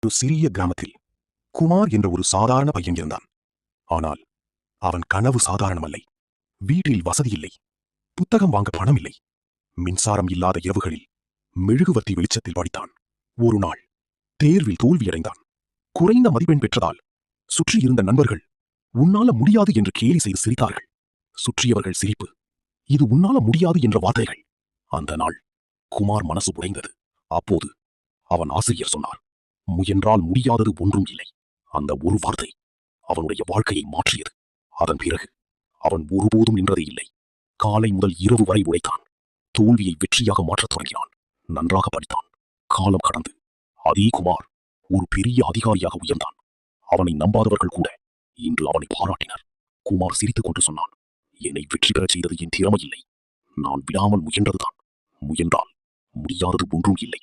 ஒரு சிறிய கிராமத்தில் குமார் என்ற ஒரு சாதாரண பையன் இருந்தான். ஆனால் அவன் கனவு சாதாரணமல்லை. வீட்டில் வசதி இல்லை, புத்தகம் வாங்க பணம் இல்லை, மின்சாரம் இல்லாத இரவுகளில் மெழுகுவர்த்தி வெளிச்சத்தில் படித்தான். ஒரு நாள் தேர்வில் தோல்வியடைந்தான். குறைந்த மதிப்பெண் பெற்றதால் சுற்றியிருந்த நண்பர்கள் உன்னால முடியாது என்று கேலி செய்து சிரித்தார்கள். சுற்றியவர்கள் சிரிப்பு, இது உன்னால முடியாது என்ற வார்த்தைகள். அந்த நாள் குமார் மனசு உடைந்தது. அப்போது அவன் ஆசிரியர் சொன்னார், முயன்றால் முடியாதது ஒன்றும் இல்லை. அந்த ஒரு வார்த்தை அவனுடைய வாழ்க்கையை மாற்றியது. அதன் பிறகு அவன் ஒருபோதும் நின்றதே இல்லை. காலை முதல் இரவு வரை உழைத்தான். தோல்வியை வெற்றியாக மாற்றத் தொடங்கினான். நன்றாக படித்தான். காலம் கடந்து அதே குமார் ஒரு பெரிய அதிகாரியாக உயர்ந்தான். அவனை நம்பாதவர்கள் கூட இன்று அவனை பாராட்டினர். குமார் சிரித்துக் கொண்டு சொன்னான், என்னை வெற்றி பெறச் செய்தது என் திறமை இல்லை, நான் விடாமல் முயன்றதுதான். முயன்றால் முடியாதது ஒன்றும் இல்லை.